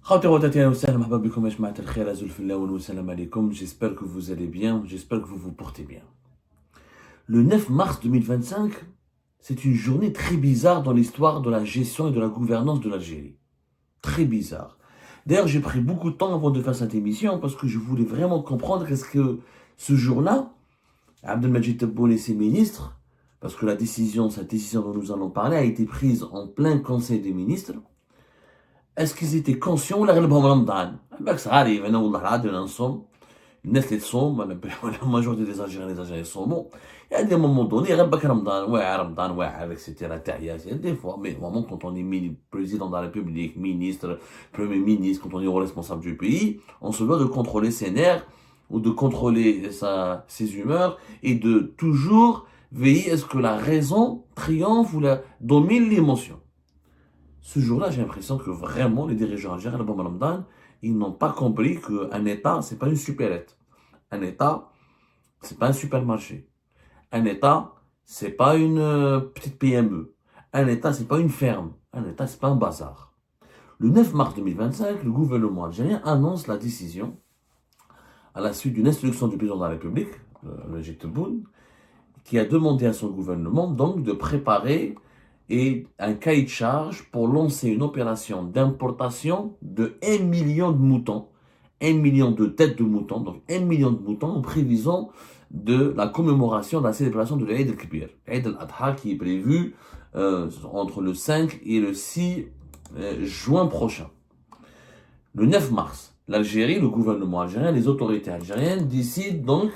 J'espère que vous allez bien, j'espère que vous vous portez bien. Le 9 mars 2025, c'est une journée très bizarre dans l'histoire de la gestion et de la gouvernance de l'Algérie. Très bizarre. D'ailleurs, j'ai pris beaucoup de temps avant de faire cette émission parce que je voulais vraiment comprendre est-ce que ce jour-là, Abdelmadjid Tebboune et ses ministres, parce que cette décision dont nous allons parler a été prise en plein conseil des ministres, est-ce qu'ils étaient conscients ولا غلبهم رمضان؟ بالعكس غالي انا والله العظيم انا نصوم الناس اللي تصوم la majorité des Algériens يصوموا. Il y a des moments donnés غير رمضان واعر etc. تحيات des fois mais vraiment quand on est président de la République, ministre, premier ministre, quand on est responsable du pays, on se doit de contrôler ses nerfs ou de contrôler ses humeurs et de toujours veiller à ce que la raison triomphe ou domine l'émotion. Ce jour-là, j'ai l'impression que vraiment les dirigeants algériens, le bon Ramadan, ils n'ont pas compris qu'un État, c'est pas une supérette. Un État, c'est pas un supermarché. Un État, c'est pas une petite PME. Un État, c'est pas une ferme. Un État, c'est pas un bazar. Le 9 mars 2025, le gouvernement algérien annonce la décision, à la suite d'une instruction du président de la République, Majid Tebboune, qui a demandé à son gouvernement donc de préparer un cahier de charge pour lancer une opération d'importation de 1 million de moutons, 1 million de têtes de moutons, donc 1 million de moutons en prévision de la commémoration de la célébration de l'Aïd al-Kibir, l'Aïd al-Adha qui est prévu entre le 5 et le 6 juin prochain. Le 9 mars, l'Algérie, le gouvernement algérien, les autorités algériennes décident donc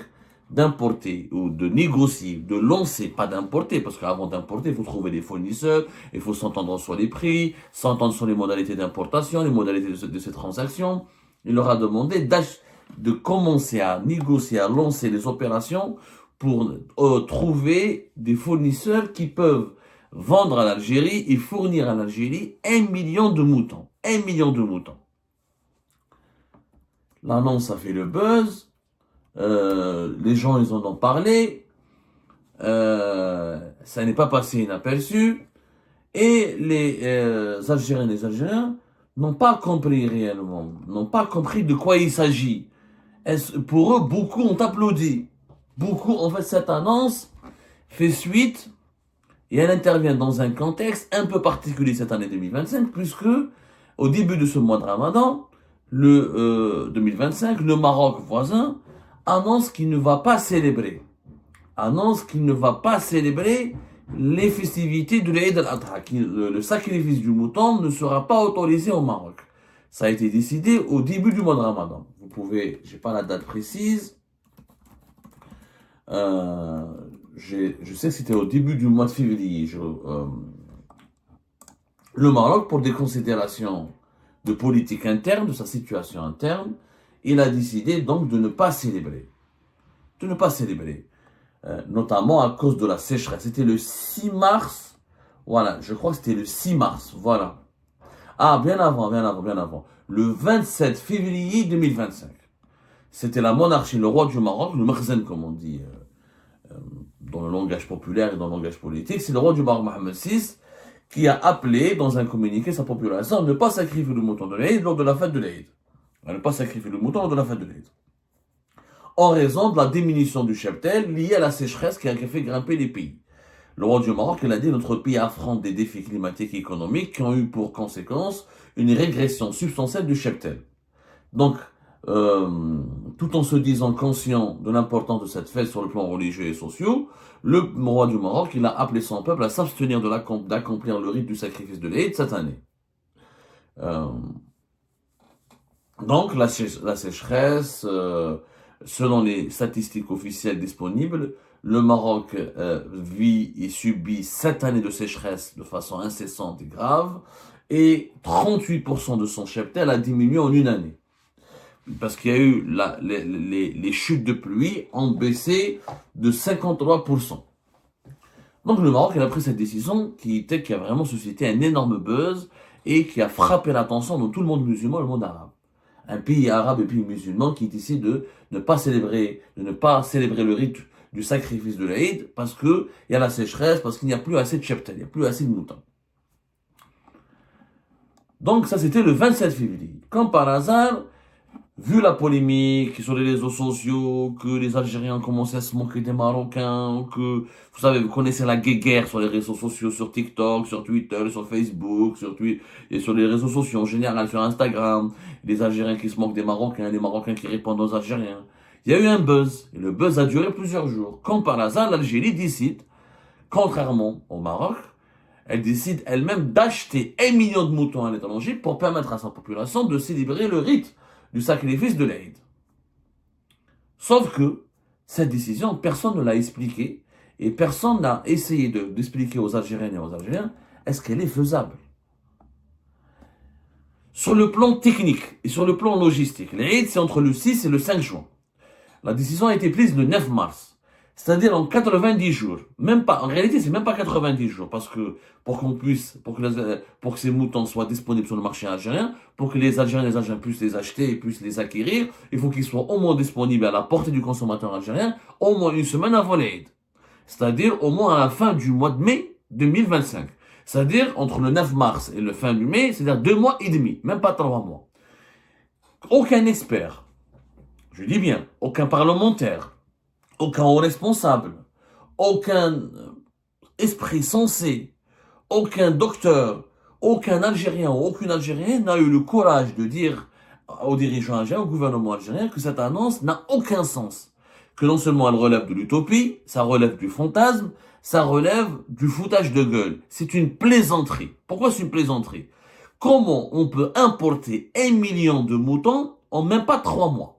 d'importer ou de négocier, de lancer, pas d'importer, parce qu'avant d'importer, il faut trouver des fournisseurs, il faut s'entendre sur les prix, s'entendre sur les modalités d'importation, les modalités de ces transactions. Il leur a demandé de commencer à négocier, à lancer les opérations pour trouver des fournisseurs qui peuvent vendre à l'Algérie et fournir à l'Algérie 1 million de moutons. 1 million de moutons. L'annonce a fait le buzz. Les gens, ils en ont parlé, ça n'est pas passé inaperçu, et les Algériens et les Algériens n'ont pas compris réellement, n'ont pas compris de quoi il s'agit. Pour eux, beaucoup ont applaudi. Beaucoup, en fait, cette annonce fait suite, et elle intervient dans un contexte un peu particulier cette année 2025, puisque au début de ce mois de Ramadan, le 2025, le Maroc voisin annonce qu'il ne va pas célébrer les festivités de l'Aïd al-Adha, le sacrifice du mouton ne sera pas autorisé au Maroc. Ça a été décidé au début du mois de Ramadan. Vous pouvez, j'ai pas la date précise, je sais que c'était au début du mois de février. Le Maroc, pour des considérations de politique interne, de sa situation interne, il a décidé donc de ne pas célébrer. Notamment à cause de la sécheresse. C'était le 6 mars. Voilà, je crois que c'était le 6 mars. Voilà. Ah, bien avant. Le 27 février 2025. C'était la monarchie, le roi du Maroc, le Mekhzen, comme on dit dans le langage populaire et dans le langage politique. C'est le roi du Maroc, Mohamed VI, qui a appelé dans un communiqué sa population à ne pas sacrifier le mouton de l'Aïd lors de la fête de l'Aïd. À ne pas sacrifier le mouton lors de la fête de l'Aïd. En raison de la diminution du cheptel liée à la sécheresse qui a fait grimper les pays. Le roi du Maroc, il a dit, notre pays affronte des défis climatiques et économiques qui ont eu pour conséquence une régression substantielle du cheptel. Donc, tout en se disant conscient de l'importance de cette fête sur le plan religieux et social, le roi du Maroc, il a appelé son peuple à s'abstenir d'accomplir le rite du sacrifice de l'Aïd cette année. Donc, la sécheresse, selon les statistiques officielles disponibles, le Maroc vit et subit 7 années de sécheresse de façon incessante et grave, et 38% de son cheptel a diminué en une année. Parce qu'il y a eu les chutes de pluie ont baissé de 53%. Donc le Maroc, il a pris cette décision qui a vraiment suscité un énorme buzz et qui a frappé l'attention de tout le monde musulman et le monde arabe. Un pays arabe et pays musulman qui décide de ne pas célébrer le rite du sacrifice de l'Aïd parce que il y a la sécheresse, parce qu'il n'y a plus assez de cheptel, il n'y a plus assez de moutons. Donc ça, c'était le 27 février. Comme par hasard, vu la polémique sur les réseaux sociaux, que les Algériens commençaient à se moquer des Marocains, que, vous savez, vous connaissez la guéguerre sur les réseaux sociaux, sur TikTok, sur Twitter, sur Facebook, et sur les réseaux sociaux en général, sur Instagram, les Algériens qui se moquent des Marocains, les Marocains qui répondent aux Algériens. Il y a eu un buzz, et le buzz a duré plusieurs jours. Comme par hasard, l'Algérie décide, contrairement au Maroc, elle décide elle-même d'acheter 1 million de moutons à l'étranger pour permettre à sa population de célébrer le rite du sacrifice de l'Aïd. Sauf que cette décision, personne ne l'a expliquée et personne n'a essayé d'expliquer aux Algériennes et aux Algériens est-ce qu'elle est faisable. Sur le plan technique et sur le plan logistique, l'Aïd c'est entre le 6 et le 5 juin. La décision a été prise le 9 mars. C'est-à-dire en 90 jours. Même pas, en réalité, c'est même pas 90 jours. Parce que, pour que ces moutons soient disponibles sur le marché algérien, pour que les Algériens et les Algériens puissent les acheter et puissent les acquérir, il faut qu'ils soient au moins disponibles à la portée du consommateur algérien, au moins une semaine avant l'Aïd. C'est-à-dire au moins à la fin du mois de mai 2025. C'est-à-dire entre le 9 mars et le fin du mai, c'est-à-dire 2 mois et demi, même pas 3 mois. Aucun expert, je dis bien, aucun parlementaire, aucun haut responsable, aucun esprit sensé, aucun docteur, aucun Algérien ou aucune Algérienne n'a eu le courage de dire aux dirigeants algériens, au gouvernement algérien, que cette annonce n'a aucun sens. Que non seulement elle relève de l'utopie, ça relève du fantasme, ça relève du foutage de gueule. C'est une plaisanterie. Pourquoi c'est une plaisanterie? Comment on peut importer 1 million de moutons en même pas 3 mois?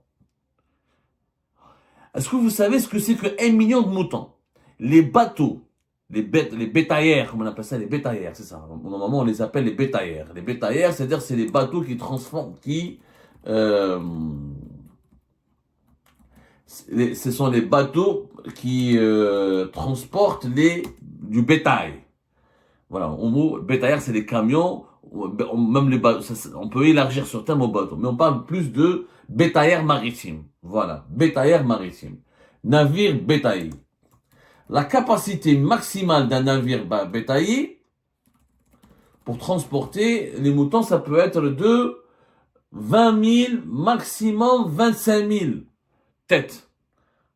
Est-ce que vous savez ce que c'est que 1 million de moutons? Les bateaux, les bétaillères, comme on appelle ça, les bétaillères, c'est ça. Normalement, on les appelle les bétaillères. Les bétaillères, c'est-à-dire c'est les bateaux qui transforment, ce sont les bateaux qui transportent du bétail. Voilà, en gros, bétaillère, c'est les camions, même les bateaux, on peut élargir ce terme aux bateaux, mais on parle plus de bétaillère maritime. Voilà, bétaillère maritime. Navire bétaillé. La capacité maximale d'un navire bétaillé pour transporter les moutons, ça peut être de 20 000, maximum 25 000 têtes.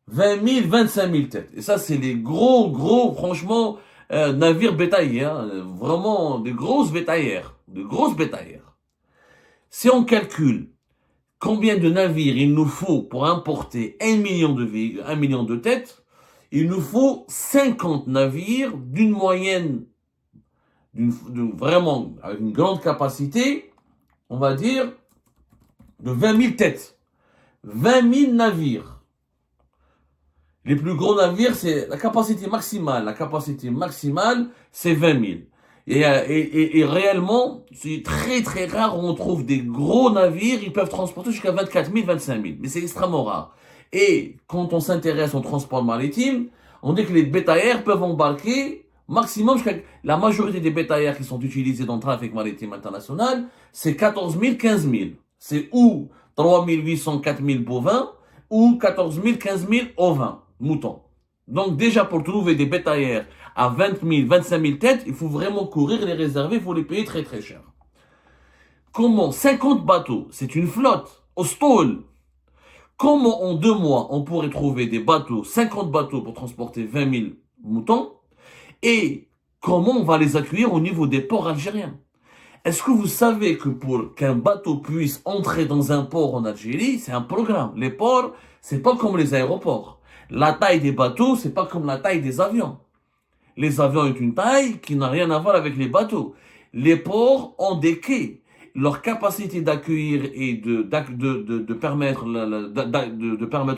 20 000, 25 000 têtes. Et ça, c'est les gros, franchement, navires bétaillés, hein, vraiment des grosses bétaillères, Si on calcule combien de navires il nous faut pour importer 1 million de têtes, il nous faut 50 navires d'une moyenne, vraiment avec une grande capacité, on va dire, de 20 000 têtes. 20 000 navires. Les plus gros navires, c'est la capacité maximale. La capacité maximale, c'est 20 000. Et réellement, c'est très rare où on trouve des gros navires, ils peuvent transporter jusqu'à 24 000, 25 000. Mais c'est extrêmement rare. Et quand on s'intéresse au transport maritime, on dit que les bétaillères peuvent embarquer maximum jusqu'à... La majorité des bétaillères qui sont utilisées dans le trafic maritime international, c'est 14 000, 15 000. C'est ou 3 800, 4 000 bovins, ou 14 000, 15 000 ovins, moutons. Donc déjà pour trouver des bétaillères à 20 000, 25 000 têtes, il faut vraiment courir, les réserver, il faut les payer très cher. Comment 50 bateaux, c'est une flotte, au stall. Comment en 2 mois on pourrait trouver des bateaux, 50 bateaux pour transporter 20 000 moutons? Et comment on va les accueillir au niveau des ports algériens? Est-ce que vous savez que pour qu'un bateau puisse entrer dans un port en Algérie, c'est un programme. Les ports, c'est pas comme les aéroports. La taille des bateaux, c'est pas comme la taille des avions. Les avions ont une taille qui n'a rien à voir avec les bateaux. Les ports ont des quais. Leur capacité d'accueillir et de permettre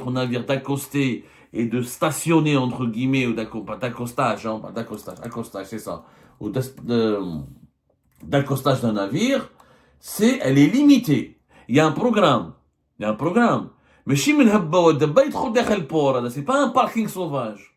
aux navires d'accoster et de stationner, entre guillemets, ou d'accostage, c'est ça, ou d'accostage d'un navire, elle est limitée. Il y a un programme. Mais c'est pas un parking sauvage.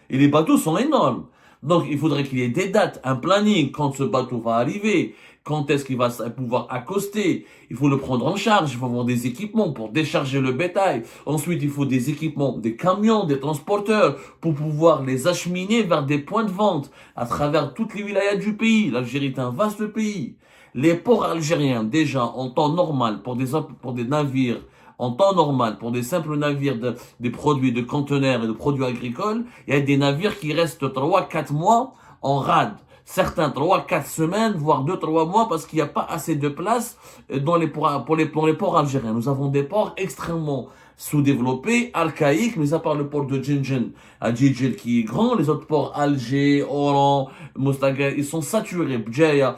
Et les bateaux sont énormes. Donc, il faudrait qu'il y ait des dates, un planning, quand ce bateau va arriver, quand est-ce qu'il va pouvoir accoster. Il faut le prendre en charge, il faut avoir des équipements pour décharger le bétail. Ensuite, il faut des équipements, des camions, des transporteurs, pour pouvoir les acheminer vers des points de vente à travers toutes les wilayas du pays. L'Algérie est un vaste pays. Les ports algériens, déjà, en temps normal, pour des navires, en temps normal, pour des simples navires, des produits de conteneurs et de produits agricoles, il y a des navires qui restent 3-4 mois en rade. Certains 3-4 semaines, voire 2-3 mois, parce qu'il n'y a pas assez de place dans pour les ports algériens. Nous avons des ports extrêmement sous-développés, archaïques, mais à part le port de Djinjen à Djidjel qui est grand, les autres ports, Alger, Oran, Mostagaï, ils sont saturés, Bdjaya,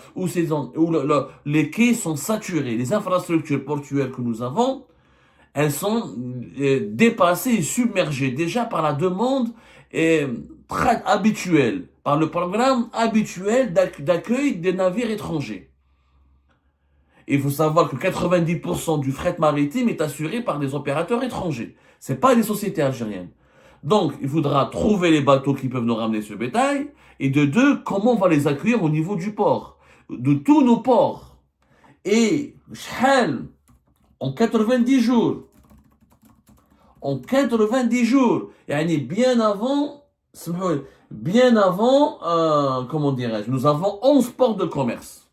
les quais sont saturés. Les infrastructures portuaires que nous avons, elles sont dépassées et submergées déjà par la demande habituelle, par le programme habituel d'accueil des navires étrangers. Il faut savoir que 90% du fret maritime est assuré par des opérateurs étrangers. C'est pas des sociétés algériennes. Donc, il faudra trouver les bateaux qui peuvent nous ramener ce bétail. Et de deux, comment on va les accueillir au niveau du port, de tous nos ports. Et, en 90 jours, et bien avant, comment dirais-je, nous avons 11 ports de commerce.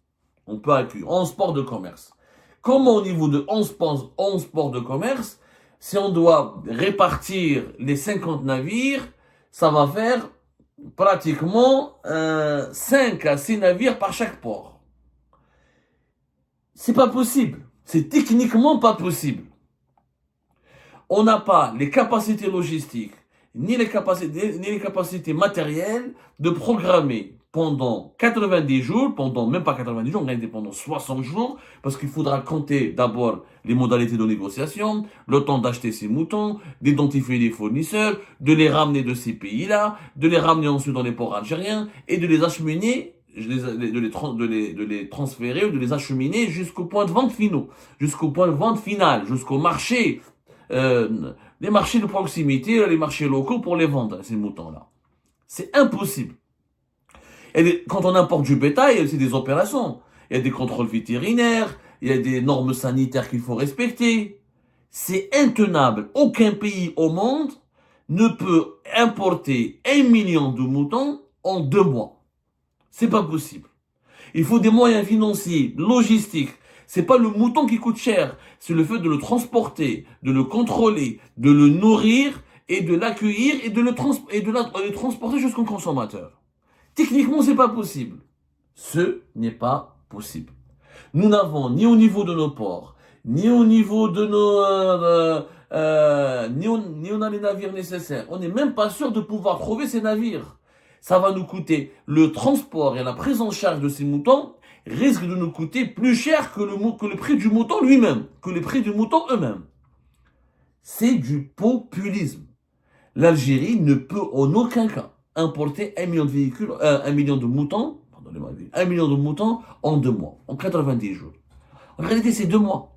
On peut accueillir 11 ports de commerce. Comment au niveau de 11 ports de commerce, si on doit répartir les 50 navires, ça va faire pratiquement 5 à 6 navires par chaque port. C'est pas possible. C'est techniquement pas possible. On n'a pas les capacités logistiques, ni les capacités matérielles de programmer pendant 90 jours, même pas 90 jours, pendant 60 jours, parce qu'il faudra compter d'abord les modalités de négociation, le temps d'acheter ces moutons, d'identifier les fournisseurs, de les ramener de ces pays-là, de les ramener ensuite dans les ports algériens, et de les acheminer, de les transférer ou de les acheminer jusqu'au point de vente final, jusqu'au marché, les marchés de proximité, les marchés locaux pour les vendre, ces moutons-là. C'est impossible. Et quand on importe du bétail, c'est des opérations. Il y a des contrôles vétérinaires, il y a des normes sanitaires qu'il faut respecter. C'est intenable. Aucun pays au monde ne peut importer 1 million de moutons en 2 mois. C'est pas possible. Il faut des moyens financiers, logistiques. C'est pas le mouton qui coûte cher, c'est le fait de le transporter, de le contrôler, de le nourrir et de l'accueillir et de le transporter jusqu'au consommateur. Techniquement, c'est pas possible. Ce n'est pas possible. Nous n'avons ni au niveau de nos ports, ni au niveau de ni on a les navires nécessaires. On n'est même pas sûr de pouvoir trouver ces navires. Ça va nous coûter le transport et la prise en charge de ces moutons risque de nous coûter plus cher que le prix du mouton lui-même, que les prix du mouton eux-mêmes. C'est du populisme. L'Algérie ne peut en aucun cas importer 1 million de véhicules, 1 million de moutons, 1 million de moutons en 2 mois, en 90 jours. En réalité, c'est 2 mois.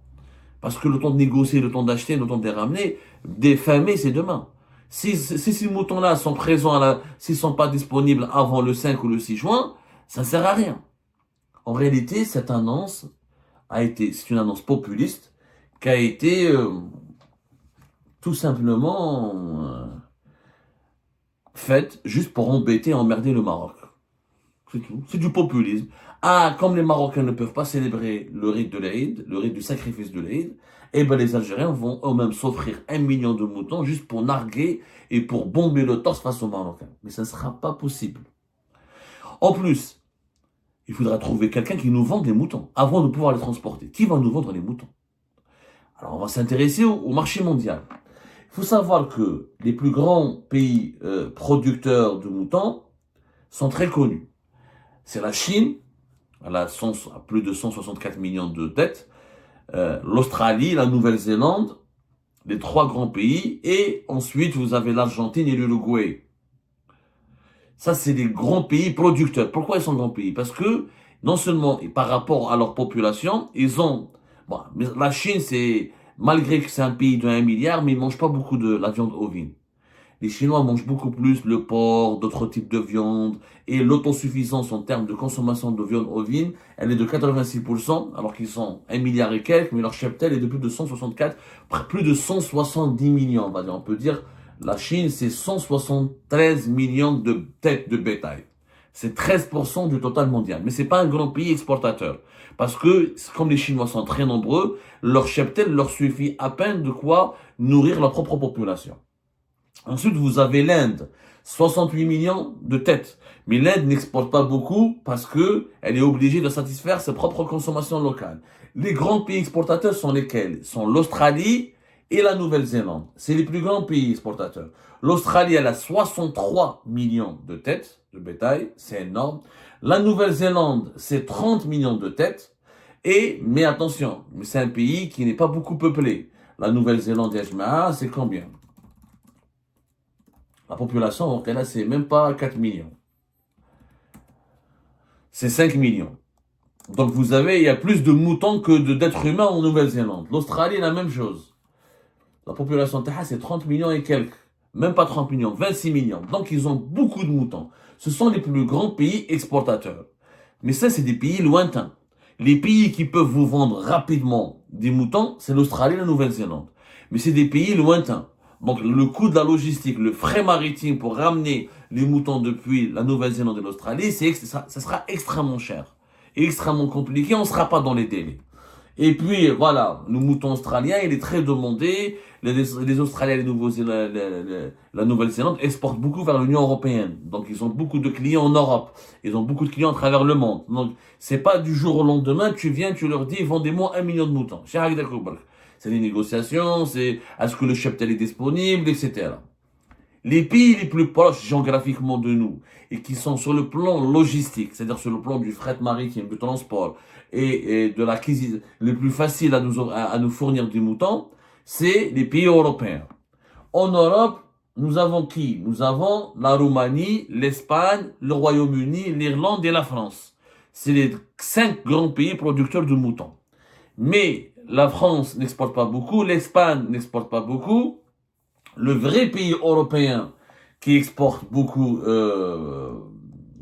Parce que le temps de négocier, le temps d'acheter, le temps de les ramener, des fin mai, c'est demain. Si ces moutons-là sont présents, s'ils ne sont pas disponibles avant le 5 ou le 6 juin, ça ne sert à rien. En réalité, cette annonce c'est une annonce populiste qui a été tout simplement faite juste pour embêter et emmerder le Maroc. C'est tout. C'est du populisme. Ah, comme les Marocains ne peuvent pas célébrer le rite de l'Aïd, le rite du sacrifice de l'Aïd, eh ben les Algériens vont eux-mêmes s'offrir 1 million de moutons juste pour narguer et pour bomber le torse face aux Marocains. Mais ça ne sera pas possible. En plus, il faudra trouver quelqu'un qui nous vende les moutons avant de pouvoir les transporter. Qui va nous vendre les moutons? Alors, on va s'intéresser au marché mondial. Il faut savoir que les plus grands pays producteurs de moutons sont très connus. C'est la Chine, elle a plus de 164 millions de têtes, l'Australie, la Nouvelle-Zélande, les 3 grands pays, et ensuite vous avez l'Argentine et l'Uruguay. Ça, c'est des grands pays producteurs. Pourquoi ils sont grands pays? Parce que, non seulement, par rapport à leur population, ils ont... Bon, la Chine, malgré que c'est un pays de 1 milliard, mais ils mangent pas beaucoup de la viande ovine. Les Chinois mangent beaucoup plus le porc, d'autres types de viande, et l'autosuffisance en termes de consommation de viande ovine, elle est de 86%, alors qu'ils sont 1 milliard et quelques, mais leur cheptel est de plus de 170 millions, on va dire. On peut dire, la Chine, c'est 173 millions de têtes de bétail. C'est 13% du total mondial. Mais c'est pas un grand pays exportateur. Parce que, comme les Chinois sont très nombreux, leur cheptel leur suffit à peine de quoi nourrir leur propre population. Ensuite, vous avez l'Inde. 68 millions de têtes. Mais l'Inde n'exporte pas beaucoup parce que elle est obligée de satisfaire ses propres consommations locales. Les grands pays exportateurs sont lesquels? Sont l'Australie et la Nouvelle-Zélande. C'est les plus grands pays exportateurs. L'Australie, elle a 63 millions de têtes de bétail. C'est énorme. La Nouvelle-Zélande, c'est 30 millions de têtes. Mais attention, c'est un pays qui n'est pas beaucoup peuplé. La Nouvelle-Zélande, c'est combien? La population, donc là, c'est même pas 4 millions. C'est 5 millions. Donc vous avez, il y a plus de moutons que d'êtres humains en Nouvelle-Zélande. L'Australie, la même chose. La population Taha, c'est 30 millions et quelques. Même pas 30 millions, 26 millions. Donc ils ont beaucoup de moutons. Ce sont les plus grands pays exportateurs. Mais ça, c'est des pays lointains. Les pays qui peuvent vous vendre rapidement des moutons, c'est l'Australie et la Nouvelle-Zélande. Mais c'est des pays lointains. Donc le coût de la logistique, le frais maritime pour ramener les moutons depuis la Nouvelle-Zélande et l'Australie, ça sera extrêmement cher. Et extrêmement compliqué, on ne sera pas dans les délais. Et puis voilà, le mouton australien, il est très demandé. Les Australiens et la Nouvelle-Zélande exportent beaucoup vers l'Union européenne. Donc ils ont beaucoup de clients en Europe. Ils ont beaucoup de clients à travers le monde. Donc c'est pas du jour au lendemain, tu viens, tu leur dis, vendez-moi 1 million de moutons. C'est des négociations, c'est est-ce que le cheptel est disponible, etc. Les pays les plus proches géographiquement de nous et qui sont sur le plan logistique, c'est-à-dire sur le plan du fret maritime, du transport et de l'acquisition, les plus faciles à nous fournir du mouton, c'est les pays européens. En Europe, nous avons qui? Nous avons la Roumanie, l'Espagne, le Royaume-Uni, l'Irlande et la France. C'est les 5 grands pays producteurs de moutons. Mais la France n'exporte pas beaucoup, l'Espagne n'exporte pas beaucoup. Le vrai pays européen qui exporte beaucoup,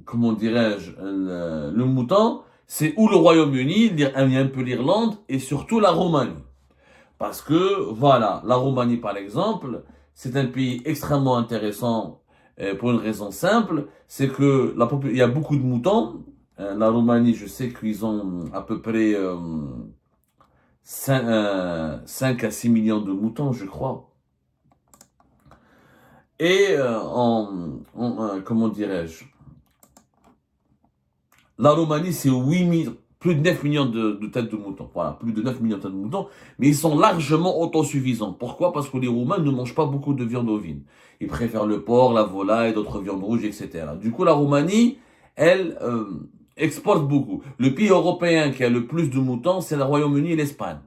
comment dirais-je, le mouton, c'est ou le Royaume-Uni, un peu l'Irlande et surtout la Roumanie. Parce que, voilà, la Roumanie par exemple, c'est un pays extrêmement intéressant pour une raison simple, c'est que il y a beaucoup de moutons. La Roumanie, je sais qu'ils ont à peu près 5 à 6 millions de moutons, je crois. Et comment dirais-je, la Roumanie, c'est plus de 9 millions de têtes de moutons. Voilà, plus de 9 millions de têtes de moutons. Mais ils sont largement autosuffisants. Pourquoi? Parce que les Roumains ne mangent pas beaucoup de viande ovine. Ils préfèrent le porc, la volaille, d'autres viandes rouges, etc. Du coup, la Roumanie, elle, exporte beaucoup. Le pays européen qui a le plus de moutons, c'est le Royaume-Uni et l'Espagne.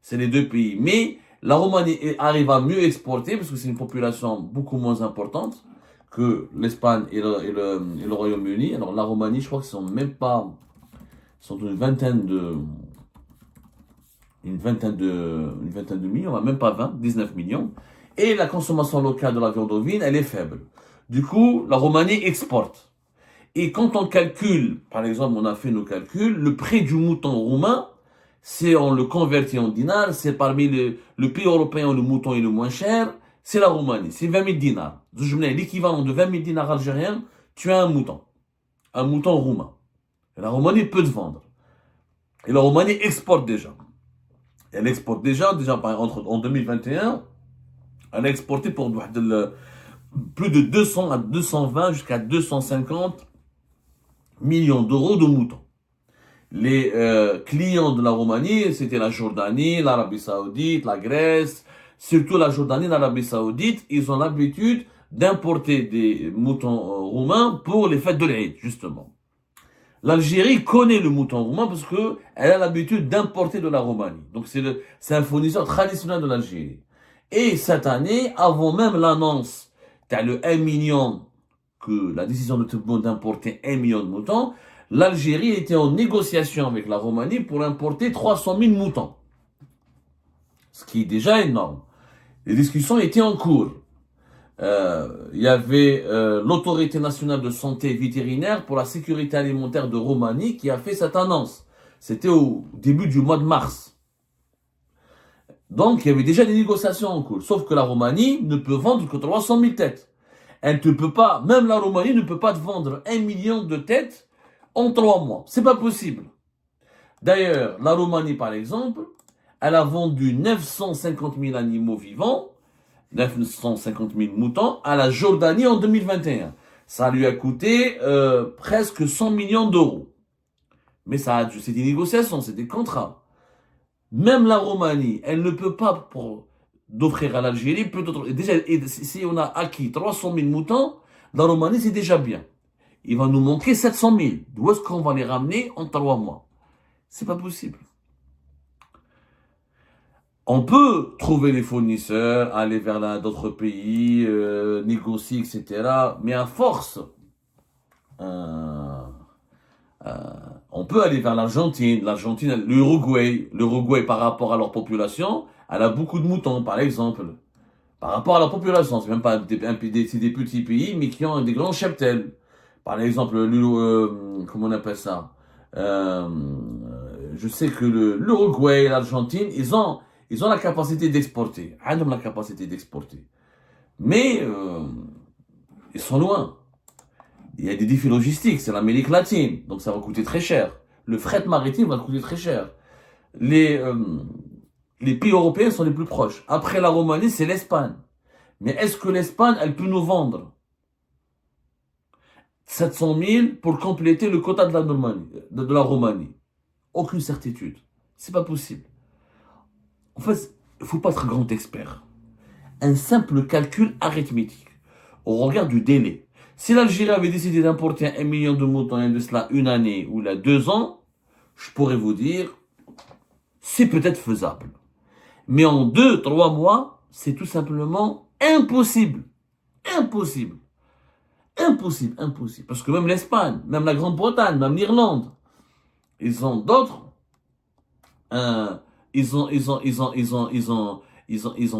C'est les deux pays. Mais la Roumanie arrive à mieux exporter parce que c'est une population beaucoup moins importante que l'Espagne et le Royaume-Uni. Alors la Roumanie, je crois qu'ils sont même pas, ils sont une vingtaine de millions, même pas 20, 19 millions. Et la consommation locale de la viande ovine, elle est faible. Du coup, la Roumanie exporte. Et quand on calcule, par exemple, on a fait nos calculs, le prix du mouton roumain, c'est on le convertit en dinars, c'est parmi le pays européen où le mouton est le moins cher, c'est la Roumanie, c'est 20 000 dinars. L'équivalent de 20 000 dinars algériens, tu as un mouton roumain. Et la Roumanie peut te vendre. Et la Roumanie exporte déjà. Elle exporte déjà en 2021, elle a exporté pour plus de 200 à 220 jusqu'à 250 millions d'euros de moutons. Les clients de la Roumanie, c'était la Jordanie, l'Arabie Saoudite, la Grèce, surtout la Jordanie et l'Arabie Saoudite. Ils ont l'habitude d'importer des moutons roumains pour les fêtes de l'Aïd, justement. L'Algérie connaît le mouton roumain parce que elle a l'habitude d'importer de la Roumanie. Donc c'est un fournisseur traditionnel de l'Algérie. Et cette année, avant même l'annonce, t'as le 1 million, que la décision de tout le monde d'importer 1 million de moutons, l'Algérie était en négociation avec la Roumanie pour importer 300 000 moutons. Ce qui est déjà énorme. Les discussions étaient en cours. Il y avait l'autorité nationale de santé vétérinaire pour la sécurité alimentaire de Roumanie qui a fait cette annonce. C'était au début du mois de mars. Donc, il y avait déjà des négociations en cours. Sauf que la Roumanie ne peut vendre que 300 000 têtes. Elle ne peut pas, même la Roumanie ne peut pas te vendre 1 million de têtes en 3 mois. C'est pas possible. D'ailleurs, la Roumanie, par exemple, elle a vendu 950 000 animaux vivants, 950 000 moutons, à la Jordanie en 2021. Ça lui a coûté presque 100 millions d'euros. Mais ça, c'est des négociations, c'est des contrats. Même la Roumanie, elle ne peut pas d'offrir à l'Algérie peut-être. Déjà, si on a acquis 300 000 moutons, la Roumanie, c'est déjà bien. Il va nous manquer 700 000. D'où est-ce qu'on va les ramener en 3 mois? C'est pas possible. On peut trouver les fournisseurs, aller vers d'autres pays, négocier, etc. Mais à force, on peut aller vers l'Argentine, l'Uruguay. L'Uruguay, par rapport à leur population, elle a beaucoup de moutons, par exemple. Par rapport à la population, c'est même pas c'est des petits pays, mais qui ont des grands cheptels. Par exemple, comment on appelle ça? Je sais que l'Uruguay et l'Argentine, ils ont la capacité d'exporter. Ils ont la capacité d'exporter. Mais ils sont loin. Il y a des défis logistiques, c'est l'Amérique latine, donc ça va coûter très cher. Le fret maritime va coûter très cher. Les pays européens sont les plus proches. Après la Roumanie, c'est l'Espagne. Mais est-ce que l'Espagne, elle peut nous vendre 700 000 pour compléter le quota de la Roumanie? Aucune certitude. C'est pas possible. En fait, il ne faut pas être grand expert. Un simple calcul arithmétique. Au regard du délai. Si l'Algérie avait décidé d'importer 1 million de moutons, il y a de cela une année ou là 2 ans, je pourrais vous dire, c'est peut-être faisable. Mais en 2-3 mois, c'est tout simplement impossible. Impossible. Impossible, impossible. Parce que même l'Espagne, même la Grande-Bretagne, même l'Irlande, ils ont d'autres, ils ont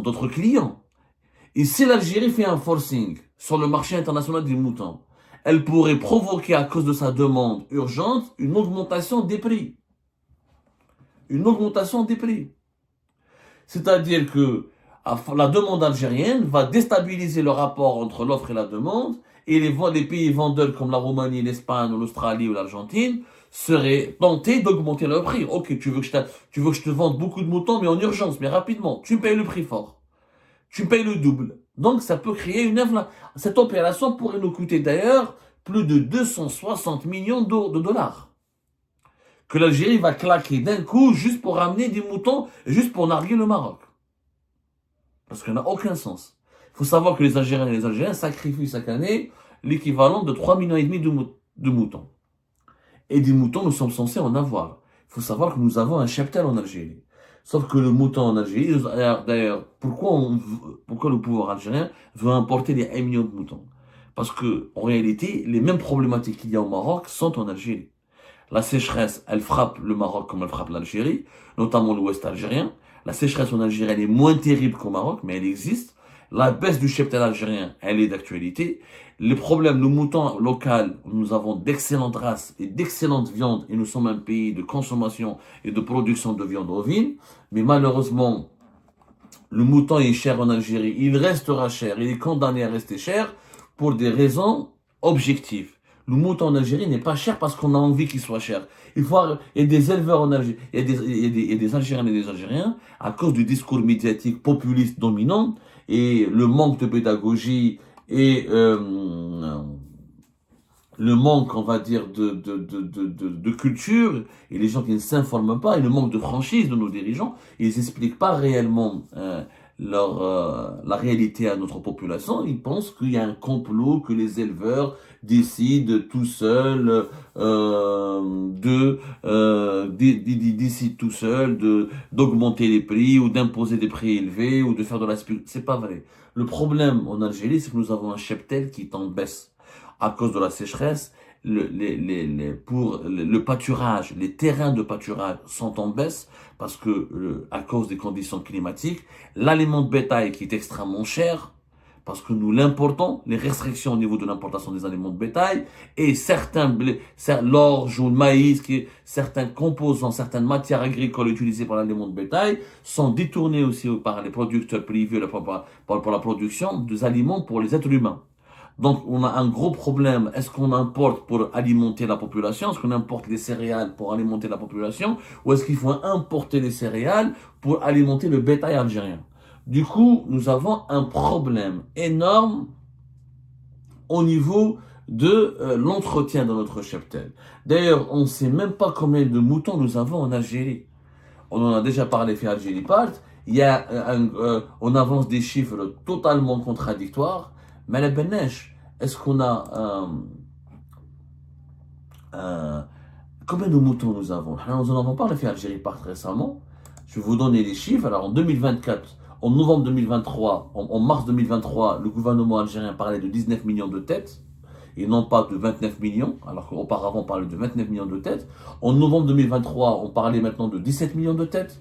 d'autres clients. Et si l'Algérie fait un forcing sur le marché international des moutons, elle pourrait provoquer à cause de sa demande urgente une augmentation des prix. Une augmentation des prix. C'est-à-dire que la demande algérienne va déstabiliser le rapport entre l'offre et la demande, et les pays vendeurs comme la Roumanie, l'Espagne, l'Australie ou l'Argentine seraient tentés d'augmenter leur prix. Ok, tu veux que je te vende beaucoup de moutons, mais en urgence, mais rapidement. Tu me payes le prix fort. Tu me payes le double. Donc ça peut créer une inflation. Cette opération pourrait nous coûter d'ailleurs plus de 260 millions de dollars. Que l'Algérie va claquer d'un coup juste pour ramener des moutons, juste pour narguer le Maroc. Parce que ça n'a aucun sens. Il faut savoir que les Algériens et les Algériens sacrifient chaque année l'équivalent de 3,5 millions de moutons. Et des moutons, nous sommes censés en avoir. Il faut savoir que nous avons un cheptel en Algérie. Sauf que le mouton en Algérie, d'ailleurs, pourquoi le pouvoir algérien veut importer les 1 million de moutons? Parce que, en réalité, les mêmes problématiques qu'il y a au Maroc sont en Algérie. La sécheresse, elle frappe le Maroc comme elle frappe l'Algérie, notamment l'ouest algérien. La sécheresse en Algérie, elle est moins terrible qu'au Maroc, mais elle existe. La baisse du cheptel algérien, elle est d'actualité. Les problèmes, le mouton local, nous avons d'excellentes races et d'excellentes viandes, et nous sommes un pays de consommation et de production de viande ovine. Mais malheureusement, le mouton est cher en Algérie, il restera cher, il est condamné à rester cher pour des raisons objectives. Le mouton en Algérie n'est pas cher parce qu'on a envie qu'il soit cher. Il y a des éleveurs en Algérie, il y a des Algériens et des Algériens, à cause du discours médiatique populiste dominant et le manque de pédagogie et le manque, on va dire, de culture, et les gens qui ne s'informent pas, et le manque de franchise de nos dirigeants, ils n'expliquent pas réellement la réalité à notre population. Ils pensent qu'il y a un complot, que les éleveurs décident tout seuls décident tout seuls d'augmenter les prix ou d'imposer des prix élevés ou de faire de la spéculation. C'est pas vrai. Le problème en Algérie, c'est que nous avons un cheptel qui est en baisse à cause de la sécheresse. Pour le pâturage, les terrains de pâturage sont en baisse parce que à cause des conditions climatiques, l'aliment de bétail qui est extrêmement cher parce que nous l'importons, les restrictions au niveau de l'importation des aliments de bétail et l'orge ou le maïs, certains composants, certaines matières agricoles utilisées pour l'aliment de bétail sont détournés aussi par les producteurs privés pour la production des aliments pour les êtres humains. Donc, on a un gros problème. Est-ce qu'on importe pour alimenter la population? Est-ce qu'on importe les céréales pour alimenter la population? Ou est-ce qu'il faut importer les céréales pour alimenter le bétail algérien? Du coup, nous avons un problème énorme au niveau de l'entretien de notre cheptel. D'ailleurs, on ne sait même pas combien de moutons nous avons en Algérie. On en a déjà parlé fait Algérie Part. On avance des chiffres totalement contradictoires. Mais la Beneche, est-ce qu'on a combien de moutons nous avons? Nous en avons parlé fait Algérie Part récemment. Je vais vous donner les chiffres. Alors en 2024, en novembre 2023, en mars 2023, le gouvernement algérien parlait de 19 millions de têtes et non pas de 29 millions, alors qu'auparavant on parlait de 29 millions de têtes. En novembre 2023, on parlait maintenant de 17 millions de têtes.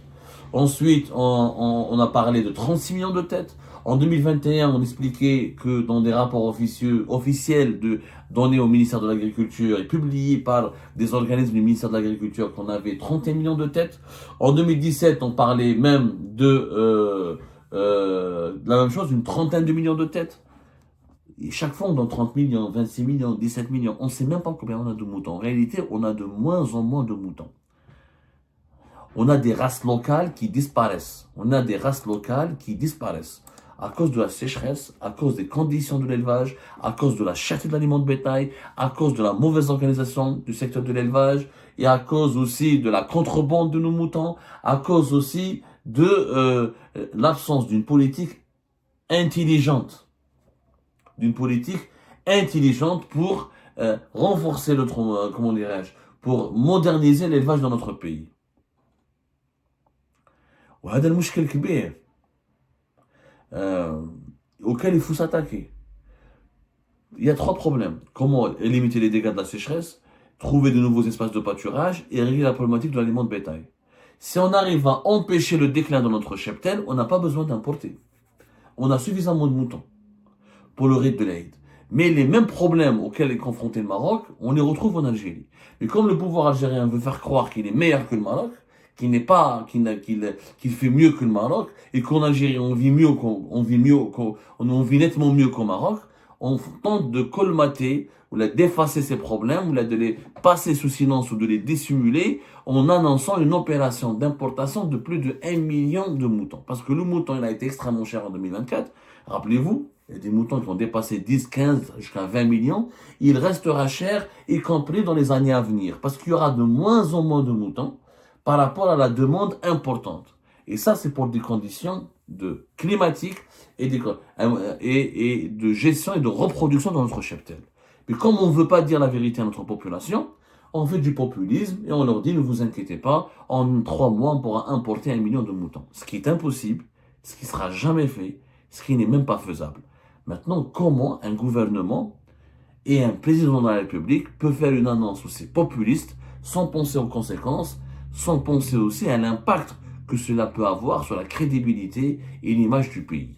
Ensuite, on a parlé de 36 millions de têtes. En 2021, on expliquait que dans des rapports officiels donnés au ministère de l'Agriculture et publiés par des organismes du ministère de l'Agriculture qu'on avait 31 millions de têtes. En 2017, on parlait même de la même chose, une trentaine de millions de têtes. Et chaque fois, on donne 30 millions, 26 millions, 17 millions. On ne sait même pas combien on a de moutons. En réalité, on a de moins en moins de moutons. On a des races locales qui disparaissent. À cause de la sécheresse, à cause des conditions de l'élevage, à cause de la cherté de l'aliment de bétail, à cause de la mauvaise organisation du secteur de l'élevage, et à cause aussi de la contrebande de nos moutons, à cause aussi de l'absence d'une politique intelligente. Pour renforcer comment dirais-je, pour moderniser l'élevage dans notre pays. وهذا المشكل كبير auquel il faut s'attaquer. Il y a trois problèmes. Comment limiter les dégâts de la sécheresse, trouver de nouveaux espaces de pâturage et régler la problématique de l'aliment de bétail. Si on arrive à empêcher le déclin de notre cheptel, on n'a pas besoin d'importer. On a suffisamment de moutons pour le rite de l'Aïd. Mais les mêmes problèmes auxquels est confronté le Maroc, on les retrouve en Algérie. Mais comme le pouvoir algérien veut faire croire qu'il est meilleur que le Maroc, qu'il fait mieux que le Maroc, et qu'en Algérie on vit nettement mieux qu'au Maroc, on tente de colmater ou d'effacer ces problèmes, ou de les passer sous silence ou de les dissimuler en annonçant une opération d'importation de plus de 1 million de moutons. Parce que le mouton, il a été extrêmement cher en 2024. Rappelez-vous, il y a des moutons qui ont dépassé 10, 15, jusqu'à 20 millions. Il restera cher, y compris dans les années à venir. Parce qu'il y aura de moins en moins de moutons par rapport à la demande importante. Et ça, c'est pour des conditions climatiques et de gestion et de reproduction dans notre cheptel. Mais comme on ne veut pas dire la vérité à notre population, on fait du populisme et on leur dit, ne vous inquiétez pas, en 3 mois, on pourra importer 1 million de moutons. Ce qui est impossible, ce qui ne sera jamais fait, ce qui n'est même pas faisable. Maintenant, comment un gouvernement et un président de la République peut faire une annonce aussi populiste sans penser aux conséquences, sans penser aussi à l'impact que cela peut avoir sur la crédibilité et l'image du pays?